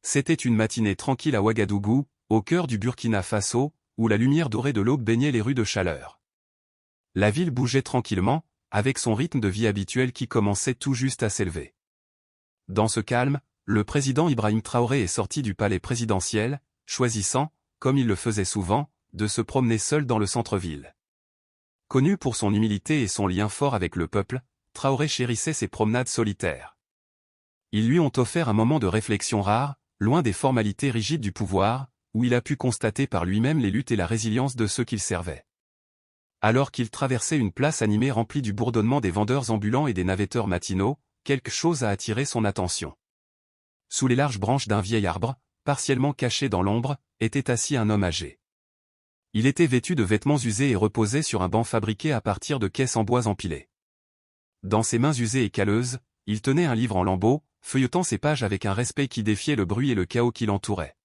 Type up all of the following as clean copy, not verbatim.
C'était une matinée tranquille à Ouagadougou, au cœur du Burkina Faso, où la lumière dorée de l'aube baignait les rues de chaleur. La ville bougeait tranquillement, avec son rythme de vie habituel qui commençait tout juste à s'élever. Dans ce calme, le président Ibrahim Traoré est sorti du palais présidentiel, choisissant, comme il le faisait souvent, de se promener seul dans le centre-ville. Connu pour son humilité et son lien fort avec le peuple, Traoré chérissait ses promenades solitaires. Ils lui ont offert un moment de réflexion rare, loin des formalités rigides du pouvoir, où il a pu constater par lui-même les luttes et la résilience de ceux qu'il servait. Alors qu'il traversait une place animée remplie du bourdonnement des vendeurs ambulants et des navetteurs matinaux, quelque chose a attiré son attention. Sous les larges branches d'un vieil arbre, partiellement caché dans l'ombre, était assis un homme âgé. Il était vêtu de vêtements usés et reposait sur un banc fabriqué à partir de caisses en bois empilées. Dans ses mains usées et calleuses, il tenait un livre en lambeaux, feuilletant ses pages avec un respect qui défiait le bruit et le chaos qui l'entourait.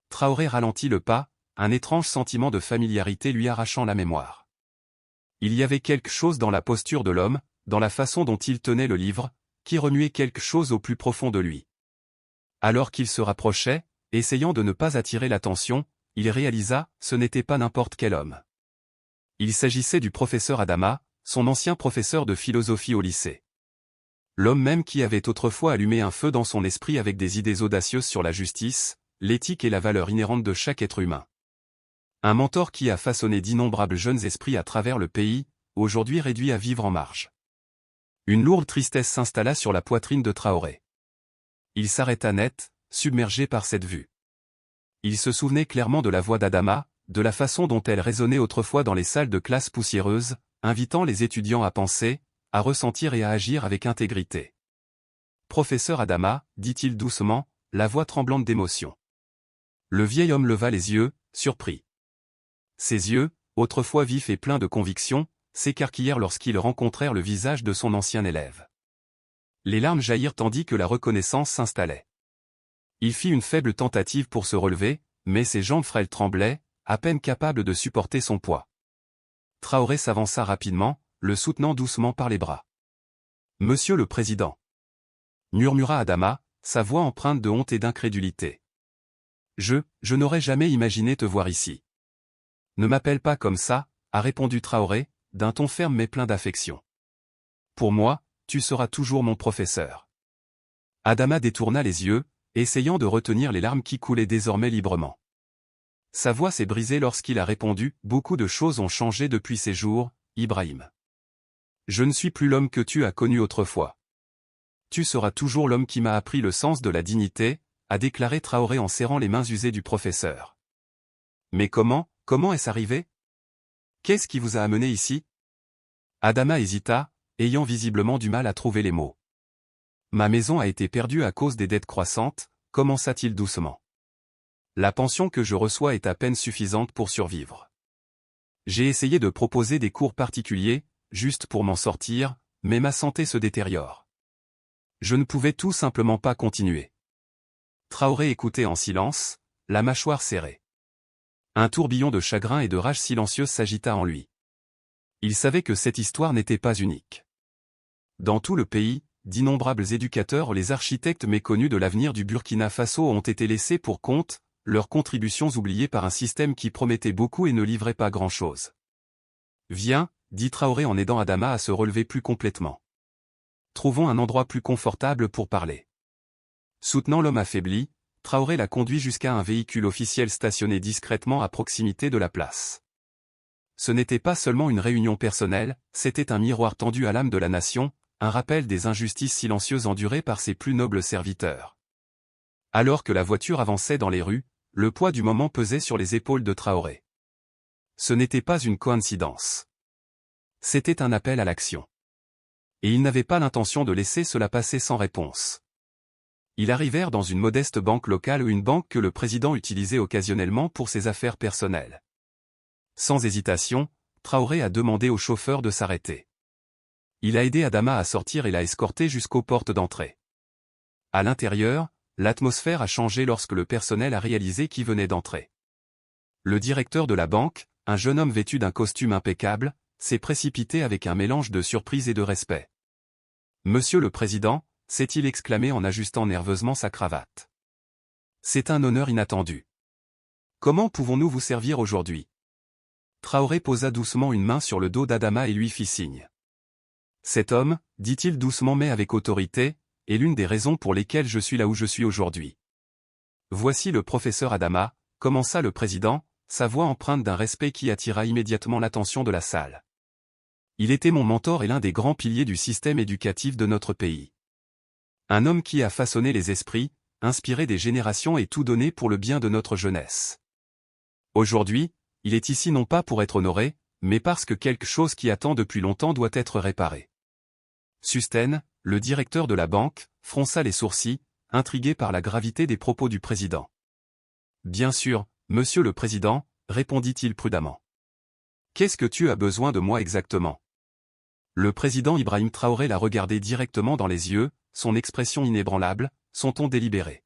Traoré ralentit le pas, un étrange sentiment de familiarité lui arrachant la mémoire. Il y avait quelque chose dans la posture de l'homme, dans la façon dont il tenait le livre, qui remuait quelque chose au plus profond de lui. Alors qu'il se rapprochait, essayant de ne pas attirer l'attention, il réalisa, ce n'était pas n'importe quel homme. Il s'agissait du professeur Adama, son ancien professeur de philosophie au lycée. L'homme même qui avait autrefois allumé un feu dans son esprit avec des idées audacieuses sur la justice, l'éthique et la valeur inhérente de chaque être humain. Un mentor qui a façonné d'innombrables jeunes esprits à travers le pays, aujourd'hui réduit à vivre en marge. Une lourde tristesse s'installa sur la poitrine de Traoré. Il s'arrêta net, submergé par cette vue. Il se souvenait clairement de la voix d'Adama, de la façon dont elle résonnait autrefois dans les salles de classe poussiéreuses, invitant les étudiants à penser, à ressentir et à agir avec intégrité. « Professeur Adama », dit-il doucement, la voix tremblante d'émotion. Le vieil homme leva les yeux, surpris. Ses yeux, autrefois vifs et pleins de conviction, s'écarquillèrent lorsqu'ils rencontrèrent le visage de son ancien élève. Les larmes jaillirent tandis que la reconnaissance s'installait. Il fit une faible tentative pour se relever, mais ses jambes frêles tremblaient, à peine capables de supporter son poids. Traoré s'avança rapidement, le soutenant doucement par les bras. « Monsieur le Président !» murmura Adama, sa voix empreinte de honte et d'incrédulité. « Je n'aurais jamais imaginé te voir ici. »« Ne m'appelle pas comme ça », a répondu Traoré, d'un ton ferme mais plein d'affection. « Pour moi, tu seras toujours mon professeur. » Adama détourna les yeux, essayant de retenir les larmes qui coulaient désormais librement. Sa voix s'est brisée lorsqu'il a répondu « Beaucoup de choses ont changé depuis ces jours, Ibrahim. Je ne suis plus l'homme que tu as connu autrefois. Tu seras toujours l'homme qui m'a appris le sens de la dignité », a déclaré Traoré en serrant les mains usées du professeur. « Mais comment est-ce arrivé ? Qu'est-ce qui vous a amené ici ?» Adama hésita, ayant visiblement du mal à trouver les mots. « Ma maison a été perdue à cause des dettes croissantes », commença-t-il doucement. « La pension que je reçois est à peine suffisante pour survivre. J'ai essayé de proposer des cours particuliers, juste pour m'en sortir, mais ma santé se détériore. Je ne pouvais tout simplement pas continuer. » Traoré écoutait en silence, la mâchoire serrée. Un tourbillon de chagrin et de rage silencieuse s'agita en lui. Il savait que cette histoire n'était pas unique. Dans tout le pays, d'innombrables éducateurs ou les architectes méconnus de l'avenir du Burkina Faso ont été laissés pour compte, leurs contributions oubliées par un système qui promettait beaucoup et ne livrait pas grand-chose. « Viens », dit Traoré en aidant Adama à se relever plus complètement. « Trouvons un endroit plus confortable pour parler. » Soutenant l'homme affaibli, Traoré l'a conduit jusqu'à un véhicule officiel stationné discrètement à proximité de la place. Ce n'était pas seulement une réunion personnelle, c'était un miroir tendu à l'âme de la nation, un rappel des injustices silencieuses endurées par ses plus nobles serviteurs. Alors que la voiture avançait dans les rues, le poids du moment pesait sur les épaules de Traoré. Ce n'était pas une coïncidence. C'était un appel à l'action. Et il n'avait pas l'intention de laisser cela passer sans réponse. Ils arrivèrent dans une modeste banque locale ou une banque que le président utilisait occasionnellement pour ses affaires personnelles. Sans hésitation, Traoré a demandé au chauffeur de s'arrêter. Il a aidé Adama à sortir et l'a escorté jusqu'aux portes d'entrée. À l'intérieur, l'atmosphère a changé lorsque le personnel a réalisé qui venait d'entrer. Le directeur de la banque, un jeune homme vêtu d'un costume impeccable, s'est précipité avec un mélange de surprise et de respect. « Monsieur le Président », s'est-il exclamé en ajustant nerveusement sa cravate. C'est un honneur inattendu. Comment pouvons-nous vous servir aujourd'hui? Traoré posa doucement une main sur le dos d'Adama et lui fit signe. Cet homme, dit-il doucement mais avec autorité, est l'une des raisons pour lesquelles je suis là où je suis aujourd'hui. Voici le professeur Adama, commença le président, sa voix empreinte d'un respect qui attira immédiatement l'attention de la salle. Il était mon mentor et l'un des grands piliers du système éducatif de notre pays. Un homme qui a façonné les esprits, inspiré des générations et tout donné pour le bien de notre jeunesse. Aujourd'hui, il est ici non pas pour être honoré, mais parce que quelque chose qui attend depuis longtemps doit être réparé. Susten, le directeur de la banque, fronça les sourcils, intrigué par la gravité des propos du président. Bien sûr, monsieur le président, répondit-il prudemment. Qu'est-ce que tu as besoin de moi exactement? Le président Ibrahim Traoré l'a regardé directement dans les yeux, son expression inébranlable, son ton délibéré.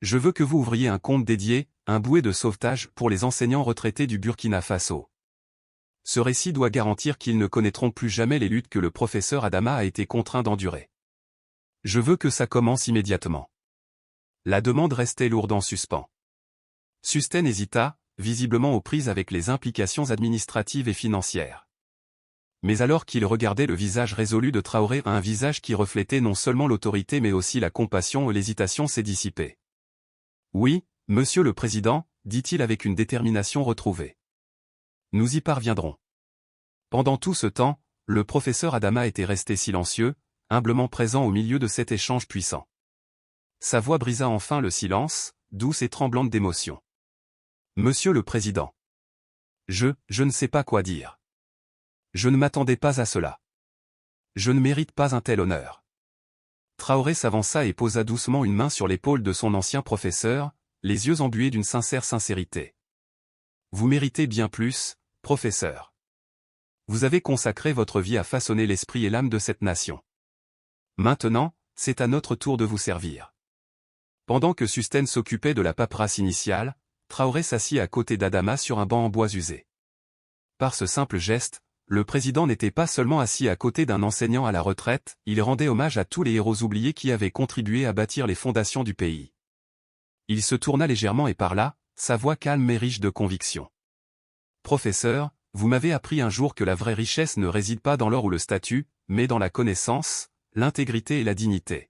Je veux que vous ouvriez un compte dédié, un bouet de sauvetage pour les enseignants retraités du Burkina Faso. Ce récit doit garantir qu'ils ne connaîtront plus jamais les luttes que le professeur Adama a été contraint d'endurer. Je veux que ça commence immédiatement. La demande restait lourde en suspens. Susten hésita, visiblement aux prises avec les implications administratives et financières. Mais alors qu'il regardait le visage résolu de Traoré, un visage qui reflétait non seulement l'autorité mais aussi la compassion, l'hésitation s'est dissipée. Oui, monsieur le président, dit-il avec une détermination retrouvée. Nous y parviendrons. Pendant tout ce temps, le professeur Adama était resté silencieux, humblement présent au milieu de cet échange puissant. Sa voix brisa enfin le silence, douce et tremblante d'émotion. Monsieur le président. Je ne sais pas quoi dire. Je ne m'attendais pas à cela. Je ne mérite pas un tel honneur. Traoré s'avança et posa doucement une main sur l'épaule de son ancien professeur, les yeux embués d'une sincère sincérité. Vous méritez bien plus, professeur. Vous avez consacré votre vie à façonner l'esprit et l'âme de cette nation. Maintenant, c'est à notre tour de vous servir. Pendant que Susten s'occupait de la paperasse initiale, Traoré s'assit à côté d'Adama sur un banc en bois usé. Par ce simple geste, le président n'était pas seulement assis à côté d'un enseignant à la retraite, il rendait hommage à tous les héros oubliés qui avaient contribué à bâtir les fondations du pays. Il se tourna légèrement et parla, sa voix calme et riche de conviction. Professeur, vous m'avez appris un jour que la vraie richesse ne réside pas dans l'or ou le statut, mais dans la connaissance, l'intégrité et la dignité.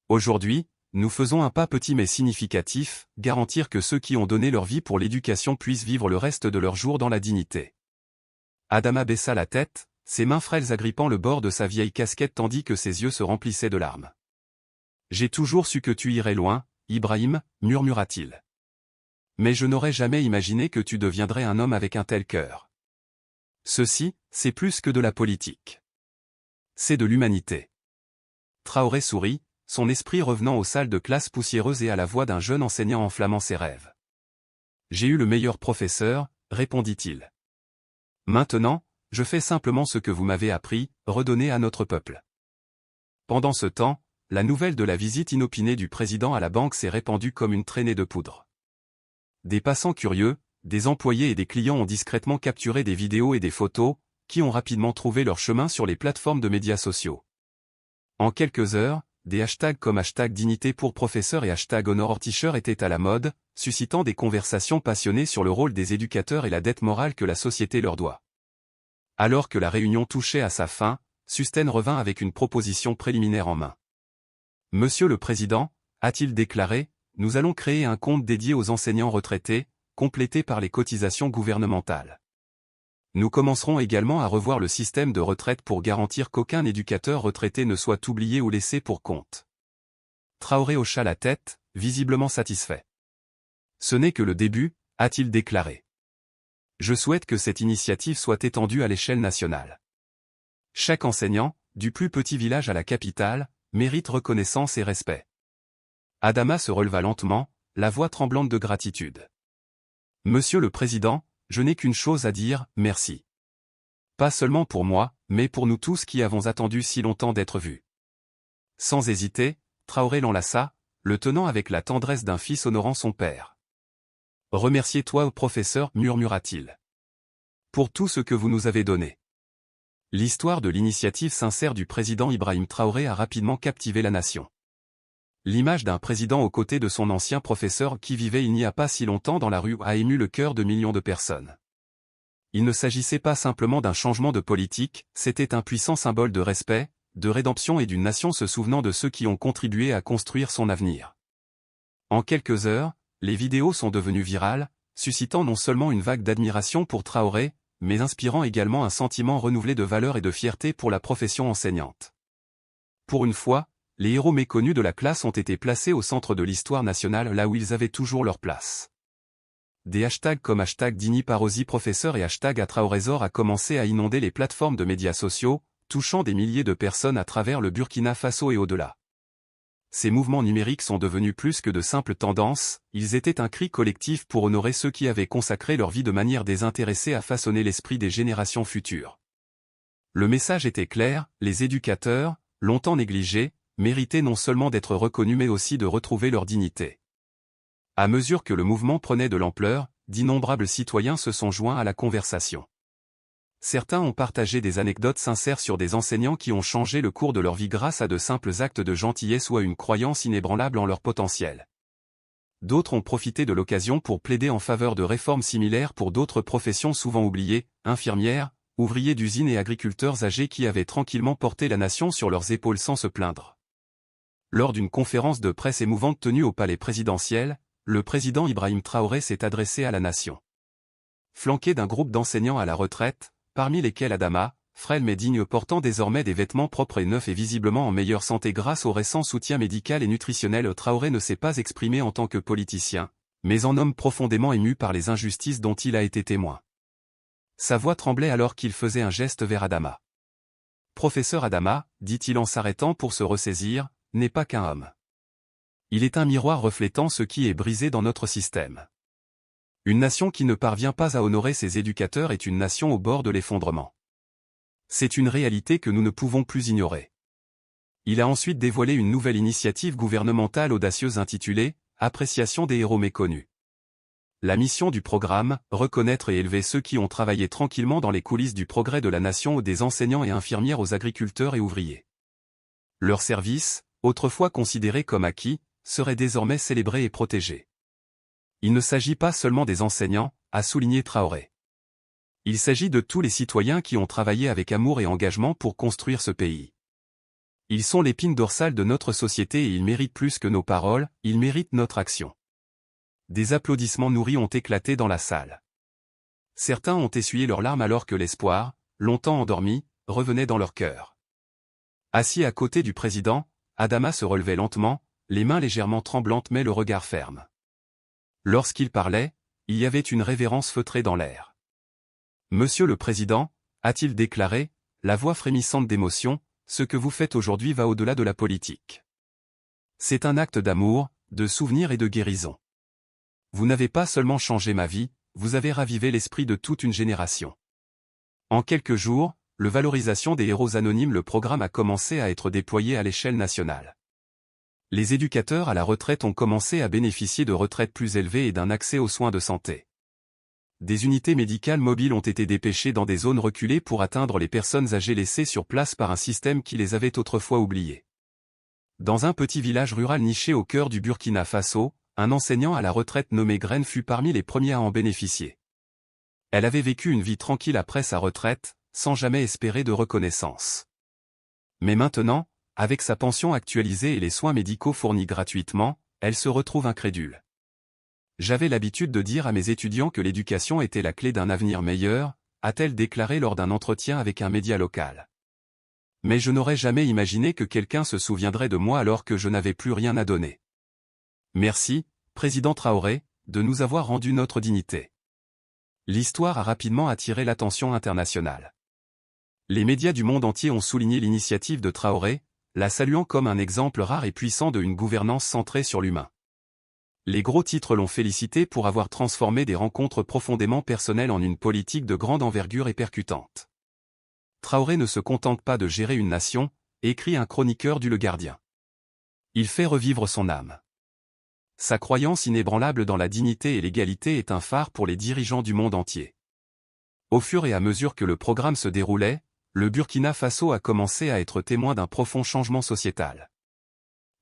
Aujourd'hui, nous faisons un pas petit mais significatif, garantir que ceux qui ont donné leur vie pour l'éducation puissent vivre le reste de leurs jours dans la dignité. Adama baissa la tête, ses mains frêles agrippant le bord de sa vieille casquette tandis que ses yeux se remplissaient de larmes. J'ai toujours su que tu irais loin, Ibrahim, murmura-t-il. Mais je n'aurais jamais imaginé que tu deviendrais un homme avec un tel cœur. Ceci, c'est plus que de la politique. C'est de l'humanité. Traoré sourit, son esprit revenant aux salles de classe poussiéreuses et à la voix d'un jeune enseignant enflammant ses rêves. J'ai eu le meilleur professeur, répondit-il. Maintenant, je fais simplement ce que vous m'avez appris, redonner à notre peuple. Pendant ce temps, la nouvelle de la visite inopinée du président à la banque s'est répandue comme une traînée de poudre. Des passants curieux, des employés et des clients ont discrètement capturé des vidéos et des photos, qui ont rapidement trouvé leur chemin sur les plateformes de médias sociaux. En quelques heures, des hashtags comme hashtag dignité pour professeur et hashtag honor teacher étaient à la mode, suscitant des conversations passionnées sur le rôle des éducateurs et la dette morale que la société leur doit. Alors que la réunion touchait à sa fin, Susten revint avec une proposition préliminaire en main. Monsieur le Président, a-t-il déclaré, nous allons créer un compte dédié aux enseignants retraités, complété par les cotisations gouvernementales. Nous commencerons également à revoir le système de retraite pour garantir qu'aucun éducateur retraité ne soit oublié ou laissé pour compte. Traoré hocha la tête, visiblement satisfait. Ce n'est que le début, a-t-il déclaré. Je souhaite que cette initiative soit étendue à l'échelle nationale. Chaque enseignant, du plus petit village à la capitale, mérite reconnaissance et respect. Adama se releva lentement, la voix tremblante de gratitude. Monsieur le Président, je n'ai qu'une chose à dire, merci. Pas seulement pour moi, mais pour nous tous qui avons attendu si longtemps d'être vus. Sans hésiter, Traoré l'enlaça, le tenant avec la tendresse d'un fils honorant son père. Remerciez-toi, professeur, murmura-t-il. Pour tout ce que vous nous avez donné. L'histoire de l'initiative sincère du président Ibrahim Traoré a rapidement captivé la nation. L'image d'un président aux côtés de son ancien professeur qui vivait il n'y a pas si longtemps dans la rue a ému le cœur de millions de personnes. Il ne s'agissait pas simplement d'un changement de politique, c'était un puissant symbole de respect, de rédemption et d'une nation se souvenant de ceux qui ont contribué à construire son avenir. En quelques heures, les vidéos sont devenues virales, suscitant non seulement une vague d'admiration pour Traoré, mais inspirant également un sentiment renouvelé de valeur et de fierté pour la profession enseignante. Pour une fois, les héros méconnus de la classe ont été placés au centre de l'histoire nationale là où ils avaient toujours leur place. Des hashtags comme #DiniParosi-professeur et #ATraorésor a commencé à inonder les plateformes de médias sociaux, touchant des milliers de personnes à travers le Burkina Faso et au-delà. Ces mouvements numériques sont devenus plus que de simples tendances, ils étaient un cri collectif pour honorer ceux qui avaient consacré leur vie de manière désintéressée à façonner l'esprit des générations futures. Le message était clair, les éducateurs, longtemps négligés, méritaient non seulement d'être reconnus mais aussi de retrouver leur dignité. À mesure que le mouvement prenait de l'ampleur, d'innombrables citoyens se sont joints à la conversation. Certains ont partagé des anecdotes sincères sur des enseignants qui ont changé le cours de leur vie grâce à de simples actes de gentillesse ou à une croyance inébranlable en leur potentiel. D'autres ont profité de l'occasion pour plaider en faveur de réformes similaires pour d'autres professions souvent oubliées, infirmières, ouvriers d'usines et agriculteurs âgés qui avaient tranquillement porté la nation sur leurs épaules sans se plaindre. Lors d'une conférence de presse émouvante tenue au palais présidentiel, le président Ibrahim Traoré s'est adressé à la nation. Flanqué d'un groupe d'enseignants à la retraite, parmi lesquels Adama, frêle mais digne portant désormais des vêtements propres et neufs et visiblement en meilleure santé grâce au récent soutien médical et nutritionnel, Traoré ne s'est pas exprimé en tant que politicien, mais en homme profondément ému par les injustices dont il a été témoin. Sa voix tremblait alors qu'il faisait un geste vers Adama. « Professeur Adama, dit-il en s'arrêtant pour se ressaisir, n'est pas qu'un homme. Il est un miroir reflétant ce qui est brisé dans notre système. Une nation qui ne parvient pas à honorer ses éducateurs est une nation au bord de l'effondrement. C'est une réalité que nous ne pouvons plus ignorer. » Il a ensuite dévoilé une nouvelle initiative gouvernementale audacieuse intitulée « Appréciation des héros méconnus ». La mission du programme, reconnaître et élever ceux qui ont travaillé tranquillement dans les coulisses du progrès de la nation, des enseignants et infirmières aux agriculteurs et ouvriers. Leur service, autrefois considéré comme acquis, serait désormais célébré et protégé. Il ne s'agit pas seulement des enseignants, a souligné Traoré. Il s'agit de tous les citoyens qui ont travaillé avec amour et engagement pour construire ce pays. Ils sont l'épine dorsale de notre société et ils méritent plus que nos paroles, ils méritent notre action. Des applaudissements nourris ont éclaté dans la salle. Certains ont essuyé leurs larmes alors que l'espoir, longtemps endormi, revenait dans leur cœur. Assis à côté du président, Adama se relevait lentement, les mains légèrement tremblantes mais le regard ferme. Lorsqu'il parlait, il y avait une révérence feutrée dans l'air. « Monsieur le Président », a-t-il déclaré, la voix frémissante d'émotion, ce que vous faites aujourd'hui va au-delà de la politique. C'est un acte d'amour, de souvenir et de guérison. Vous n'avez pas seulement changé ma vie, vous avez ravivé l'esprit de toute une génération. En quelques jours, le Valorisation des héros anonymes, le programme a commencé à être déployé à l'échelle nationale. Les éducateurs à la retraite ont commencé à bénéficier de retraites plus élevées et d'un accès aux soins de santé. Des unités médicales mobiles ont été dépêchées dans des zones reculées pour atteindre les personnes âgées laissées sur place par un système qui les avait autrefois oubliées. Dans un petit village rural niché au cœur du Burkina Faso, un enseignant à la retraite nommé Graine fut parmi les premiers à en bénéficier. Elle avait vécu une vie tranquille après sa retraite, sans jamais espérer de reconnaissance. Mais maintenant, avec sa pension actualisée et les soins médicaux fournis gratuitement, elle se retrouve incrédule. J'avais l'habitude de dire à mes étudiants que l'éducation était la clé d'un avenir meilleur, a-t-elle déclaré lors d'un entretien avec un média local. Mais je n'aurais jamais imaginé que quelqu'un se souviendrait de moi alors que je n'avais plus rien à donner. Merci, Président Traoré, de nous avoir rendu notre dignité. L'histoire a rapidement attiré l'attention internationale. Les médias du monde entier ont souligné l'initiative de Traoré, la saluant comme un exemple rare et puissant d'une gouvernance centrée sur l'humain. Les gros titres l'ont félicité pour avoir transformé des rencontres profondément personnelles en une politique de grande envergure et percutante. Traoré ne se contente pas de gérer une nation, écrit un chroniqueur du Le Gardien. Il fait revivre son âme. Sa croyance inébranlable dans la dignité et l'égalité est un phare pour les dirigeants du monde entier. Au fur et à mesure que le programme se déroulait, le Burkina Faso a commencé à être témoin d'un profond changement sociétal.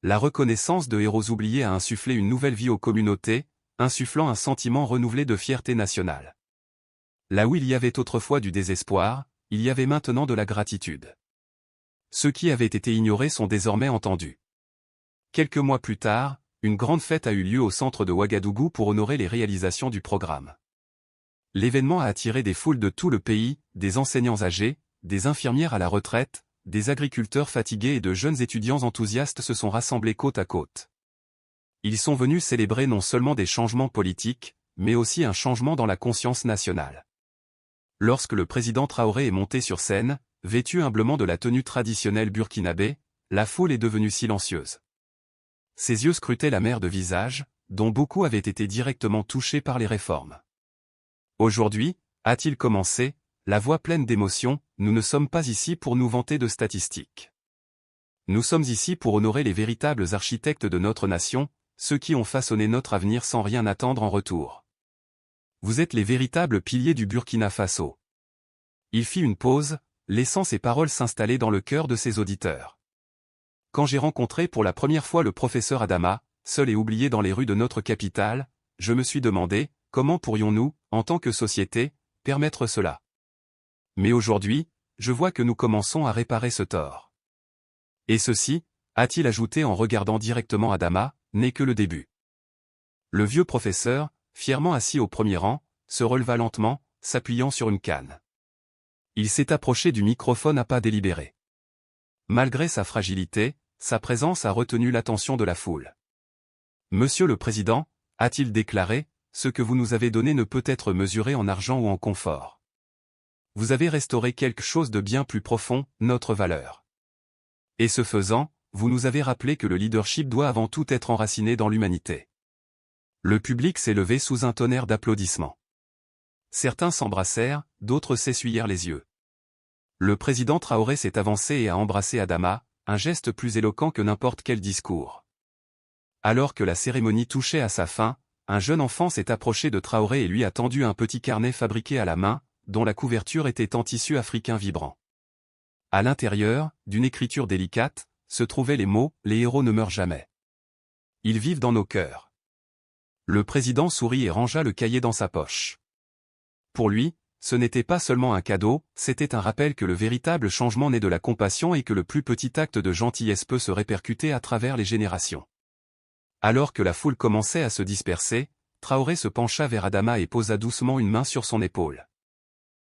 la reconnaissance de héros oubliés a insufflé une nouvelle vie aux communautés, insufflant un sentiment renouvelé de fierté nationale. Là où il y avait autrefois du désespoir, il y avait maintenant de la gratitude. Ceux qui avaient été ignorés sont désormais entendus. Quelques mois plus tard, une grande fête a eu lieu au centre de Ouagadougou pour honorer les réalisations du programme. L'événement a attiré des foules de tout le pays, des enseignants âgés, des infirmières à la retraite, des agriculteurs fatigués et de jeunes étudiants enthousiastes se sont rassemblés côte à côte. Ils sont venus célébrer non seulement des changements politiques, mais aussi un changement dans la conscience nationale. Lorsque le président Traoré est monté sur scène, vêtu humblement de la tenue traditionnelle burkinabé, la foule est devenue silencieuse. Ses yeux scrutaient la mer de visages, dont beaucoup avaient été directement touchés par les réformes. Aujourd'hui, a-t-il commencé, la voix pleine d'émotion, nous ne sommes pas ici pour nous vanter de statistiques. Nous sommes ici pour honorer les véritables architectes de notre nation, ceux qui ont façonné notre avenir sans rien attendre en retour. Vous êtes les véritables piliers du Burkina Faso. Il fit une pause, laissant ses paroles s'installer dans le cœur de ses auditeurs. Quand j'ai rencontré pour la première fois le professeur Adama, seul et oublié dans les rues de notre capitale, je me suis demandé, comment pourrions-nous, en tant que société, permettre cela? Mais aujourd'hui, je vois que nous commençons à réparer ce tort. Et ceci, a-t-il ajouté en regardant directement Adama, n'est que le début. Le vieux professeur, fièrement assis au premier rang, se releva lentement, s'appuyant sur une canne. Il s'est approché du microphone à pas délibérés. Malgré sa fragilité, sa présence a retenu l'attention de la foule. Monsieur le Président, a-t-il déclaré, ce que vous nous avez donné ne peut être mesuré en argent ou en confort. Vous avez restauré quelque chose de bien plus profond, notre valeur. Et ce faisant, vous nous avez rappelé que le leadership doit avant tout être enraciné dans l'humanité. Le public s'est levé sous un tonnerre d'applaudissements. Certains s'embrassèrent, d'autres s'essuyèrent les yeux. Le président Traoré s'est avancé et a embrassé Adama, un geste plus éloquent que n'importe quel discours. Alors que la cérémonie touchait à sa fin, un jeune enfant s'est approché de Traoré et lui a tendu un petit carnet fabriqué à la main, dont la couverture était en tissu africain vibrant. À l'intérieur, d'une écriture délicate, se trouvaient les mots « Les héros ne meurent jamais. Ils vivent dans nos cœurs ». Le président sourit et rangea le cahier dans sa poche. Pour lui, ce n'était pas seulement un cadeau, c'était un rappel que le véritable changement naît de la compassion et que le plus petit acte de gentillesse peut se répercuter à travers les générations. Alors que la foule commençait à se disperser, Traoré se pencha vers Adama et posa doucement une main sur son épaule.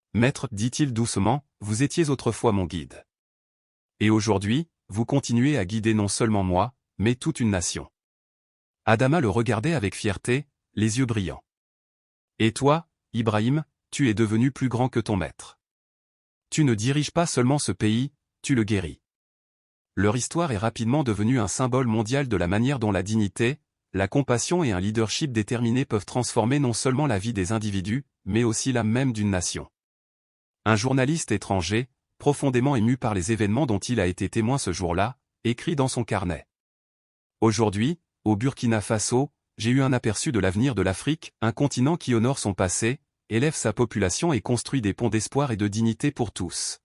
« Maître, dit-il doucement, vous étiez autrefois mon guide. Et aujourd'hui, vous continuez à guider non seulement moi, mais toute une nation. » Adama le regardait avec fierté, les yeux brillants. « Et toi, Ibrahim, tu es devenu plus grand que ton maître. Tu ne diriges pas seulement ce pays, tu le guéris. » Leur histoire est rapidement devenue un symbole mondial de la manière dont la dignité, la compassion et un leadership déterminé peuvent transformer non seulement la vie des individus, mais aussi l'âme même d'une nation. Un journaliste étranger, profondément ému par les événements dont il a été témoin ce jour-là, écrit dans son carnet. Aujourd'hui, au Burkina Faso, j'ai eu un aperçu de l'avenir de l'Afrique, un continent qui honore son passé, élève sa population et construit des ponts d'espoir et de dignité pour tous.